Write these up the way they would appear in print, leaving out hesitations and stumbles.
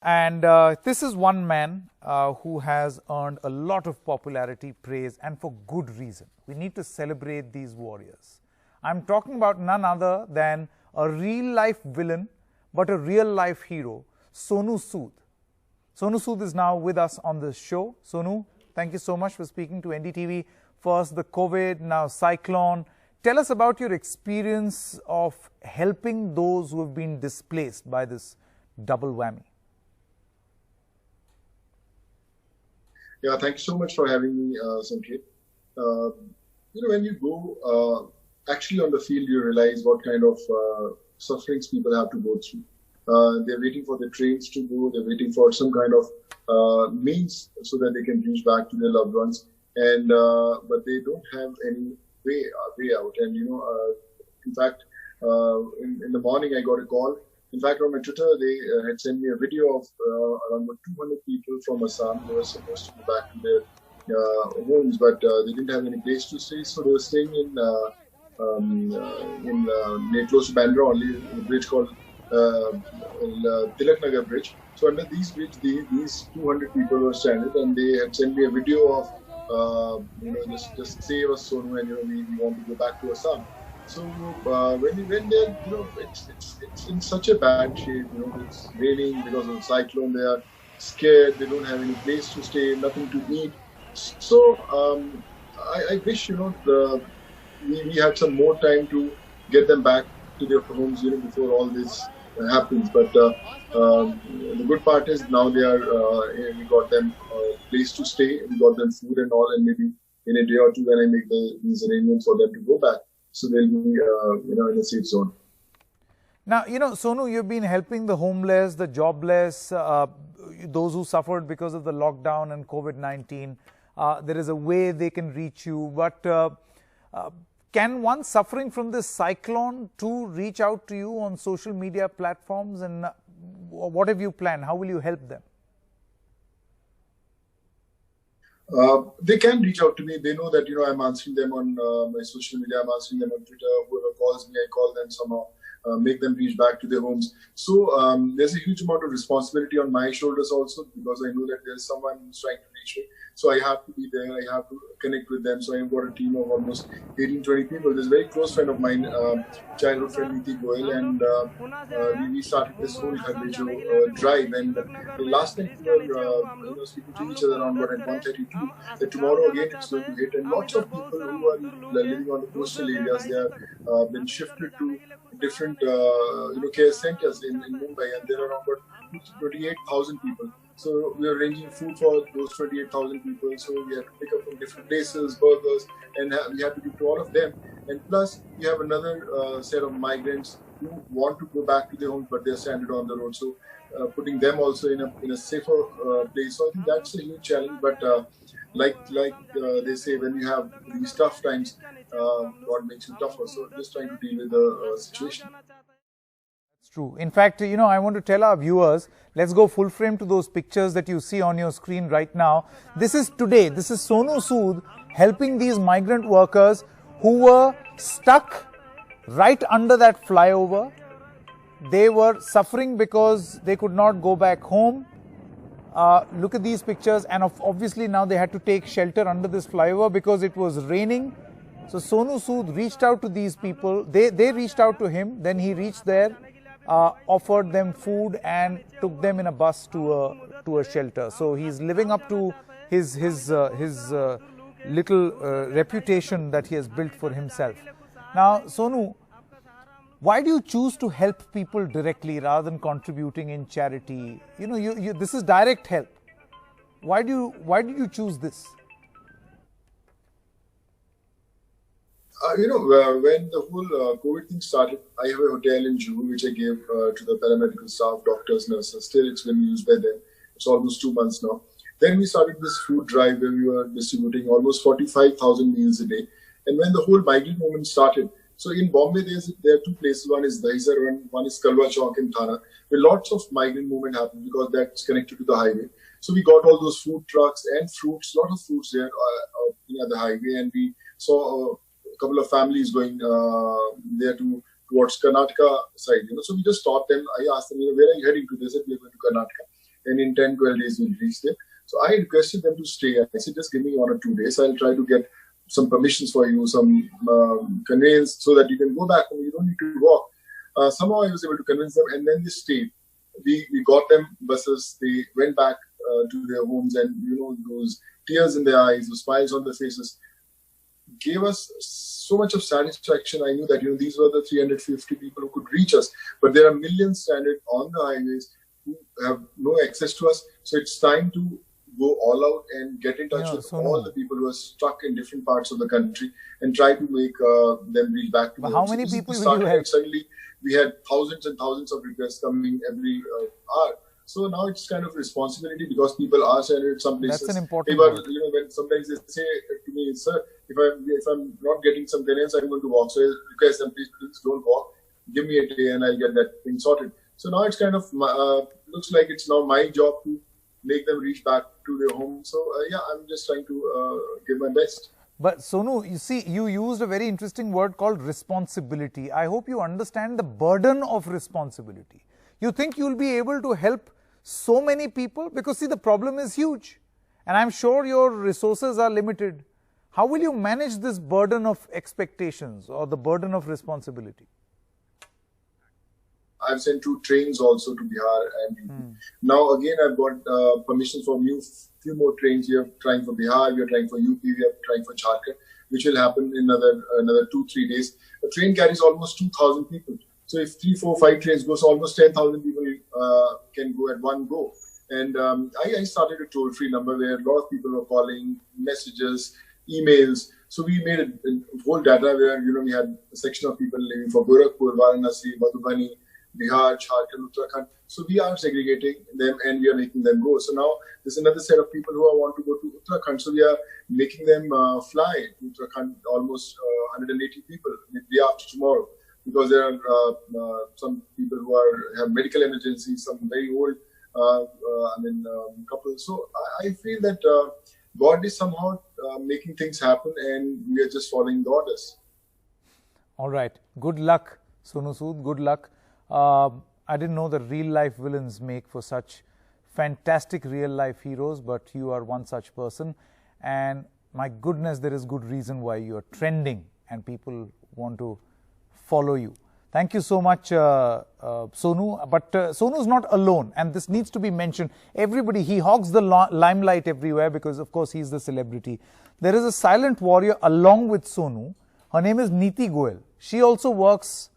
And this is one man who has earned a lot of popularity, praise, and for good reason. We need to celebrate these warriors. I'm talking about none other than a real-life villain, but a real-life hero, Sonu Sood. Sonu Sood is now with us on this show. Sonu, thank you so much for speaking to NDTV. First the COVID, now Cyclone. Tell us about your experience of helping those who have been displaced by this double whammy. Yeah, thank you so much for having me, Sanket. When you go actually on the field, you realize what kind of sufferings people have to go through. They're waiting for the trains to go. They're waiting for some kind of means so that they can reach back to their loved ones. And but they don't have any way out. And in fact, in the morning I got a call. In fact, on my Twitter, they had sent me a video of around 200 people from Assam who were supposed to go back to their homes, but they didn't have any place to stay, so they were staying in near close to Bandra only, a bridge called Tilak Nagar Bridge. So under these bridge, these 200 people were stranded, and they had sent me a video of just save us, Sonu, and we want to go back to Assam. So when we went there, it's in such a bad shape. It's raining because of the cyclone. They are scared. They don't have any place to stay, nothing to eat. So I wish we had some more time to get them back to their homes before all this happens. But the good part is now they are. We got them a place to stay. We got them food and all, and maybe in a day or two when I make these arrangements for them to go back, so they'll be in a safe zone. Now, Sonu, you've been helping the homeless, the jobless, those who suffered because of the lockdown and COVID-19. There is a way they can reach you. But can one suffering from this cyclone too reach out to you on social media platforms? And what have you planned? How will you help them? They can reach out to me. They know that I'm answering them on my social media. I'm answering them on Twitter. Whoever calls me, I call them somehow. Make them reach back to their homes. So there's a huge amount of responsibility on my shoulders also, because I know that there's someone who's trying to reach me. So I have to be there. I have to connect with them. So I've got a team of almost 18-20 people. There's a very close friend of mine, childhood friend Niti Goel, and we started this whole Kharbejo drive. And the last night we were speaking to each other around at 1:32. That tomorrow again it's going to hit, and lots of people who are living on the coastal areas, they have been shifted to different care centers in Mumbai, and there are around 28,000 people. So we are arranging food for those 28,000 people. So we have to pick up from different places, burgers, and we have to give to all of them. And plus, we have another set of migrants who want to go back to their homes, but they're stranded on the road. So putting them also in a safer place. So I think that's a huge challenge. But like they say, when you have these tough times, God makes you tougher. So just trying to deal with the situation. That's true. In fact, I want to tell our viewers, let's go full frame to those pictures that you see on your screen right now. This is today. This is Sonu Sood helping these migrant workers who were stuck right under that flyover. They were suffering because they could not go back home. Look at these pictures, and obviously now they had to take shelter under this flyover because it was raining. So Sonu Sood reached out to these people. They reached out to him. Then he reached there, offered them food, and took them in a bus to a shelter. So he's living up to his little reputation that he has built for himself. Now, Sonu, why do you choose to help people directly rather than contributing in charity? This is direct help. Why did you choose this? When the whole COVID thing started, I have a hotel in June which I gave to the paramedical staff, doctors, nurses. Still, it's been used by them. It's almost 2 months now. Then we started this food drive where we were distributing almost 45,000 meals a day. And when the whole migrant movement started, so in Bombay, there are two places. One is Dahisar and one is Kalwa Chowk in Thana, where lots of migrant movement happened because that's connected to the highway. So we got all those food trucks and fruits, a lot of fruits there at the highway, and we saw couple of families going there towards Karnataka side. So we just taught them. I asked them, where are you heading to? They said, we are going to Karnataka. and in 10, 12 days we'll reach there. So I requested them to stay. I said, just give me 1 or 2 days. I'll try to get some permissions for you, some conveyance, so that you can go back home. You don't need to walk. Somehow I was able to convince them, and then they stayed. We got them buses. They went back to their homes, and those tears in their eyes, those smiles on their faces, gave us so much of satisfaction. I knew that these were the 350 people who could reach us, but there are millions stranded on the highways who have no access to us. So it's time to go all out and get in touch with all the people who are stuck in different parts of the country and try to make them reach back to them. How many people will you help? Suddenly we had thousands and thousands of requests coming every hour. So now it's kind of responsibility, because people are stranded some places. That's an important when sometimes they say to me, sir, if I'm not getting some clearance, I'm going to walk. So I request them, please don't walk. Give me a day and I'll get that thing sorted. So now it's kind of looks like it's now my job to make them reach back to their home. So yeah, I'm just trying to give my best. But Sonu, you see, you used a very interesting word called responsibility. I hope you understand the burden of responsibility. You think you'll be able to help so many people? Because see, the problem is huge, and I'm sure your resources are limited. How will you manage this burden of expectations or the burden of responsibility? I've sent 2 trains also to Bihar and UP. Now again, I've got permission for few more trains. We are trying for Bihar, we are trying for UP, we are trying for Jharkhand, which will happen in another 2-3 days. A train carries almost 2,000 people. So if 3, 4, 5 trains go, so almost 10,000 people can go at one go. And I started a toll-free number where a lot of people were calling, messages, emails. So we made a whole data where we had a section of people living for Gorakhpur, Varanasi, Madhubani, Bihar, Jharkhand, Uttarakhand. So we are segregating them and we are making them go. So now there's another set of people who want to go to Uttarakhand. So we are making them fly to Uttarakhand, almost 180 people the day after tomorrow. Because there are some people who have medical emergencies, some very old couples. So I feel that God is somehow making things happen, and we are just following the orders. All right. Good luck, Sonu Sood. Good luck. I didn't know that real life villains make for such fantastic real life heroes, but you are one such person. And my goodness, there is good reason why you are trending and people want to follow you. Thank you so much, Sonu. But Sonu is not alone, and this needs to be mentioned. Everybody, he hogs the limelight everywhere because, of course, he's the celebrity. There is a silent warrior along with Sonu. Her name is Neeti Goyal. She also works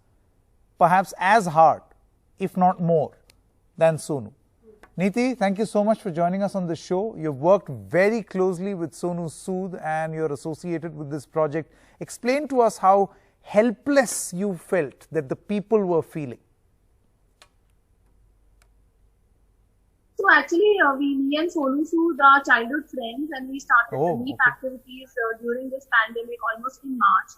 perhaps as hard, if not more, than Sonu. Neeti, thank you so much for joining us on the show. You've worked very closely with Sonu Sood and you're associated with this project. Explain to us how helpless you felt that the people were feeling. So actually, me and Sonu Sood are childhood friends, and we started relief activities during this pandemic almost in March.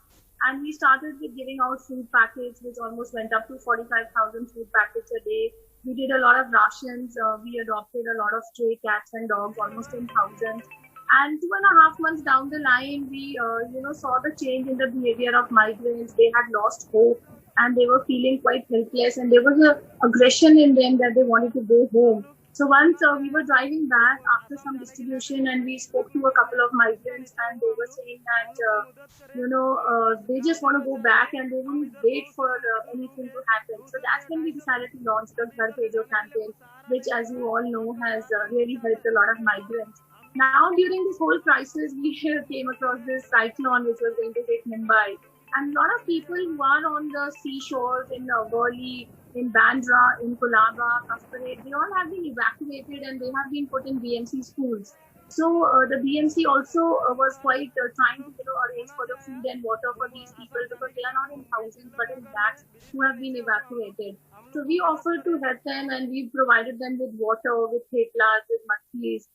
And we started with giving out food packets, which almost went up to 45,000 food packets a day. We did a lot of rations. We adopted a lot of stray cats and dogs, almost 10,000. And 2.5 months down the line, we saw the change in the behavior of migrants. They had lost hope and they were feeling quite helpless, and there was an aggression in them that they wanted to go home. So once we were driving back after some distribution, and we spoke to a couple of migrants, and they were saying that they just want to go back and they won't wait for anything to happen. So that's when we decided to launch the Ghar Bhejo campaign, which, as you all know, has really helped a lot of migrants. Now, during this whole crisis, we came across this cyclone which was going to hit Mumbai. And a lot of people who are on the seashores in Worli, in Bandra, in Colaba, Kasparate, they all have been evacuated and they have been put in BMC schools. So the BMC also was quite trying to arrange for the food and water for these people, because they are not in thousands but in lakhs who have been evacuated. So we offered to help them, and we provided them with water, with theplas, with mathis,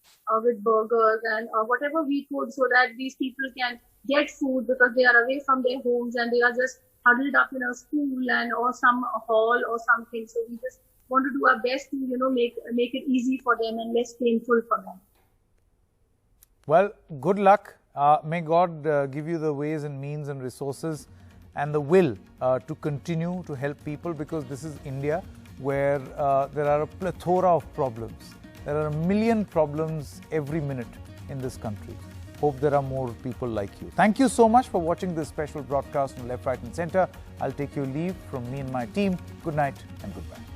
with burgers, and whatever we could, so that these people can get food, because they are away from their homes and they are just huddled up in a school and or some hall or something. So we just want to do our best to make it easy for them and less painful for them. Well, good luck. May God give you the ways and means and resources and the will to continue to help people, because this is India, where there are a plethora of problems. There are a million problems every minute in this country. Hope there are more people like you. Thank you so much for watching this special broadcast on Left, Right and Centre. I'll take your leave from me and my team. Good night and goodbye.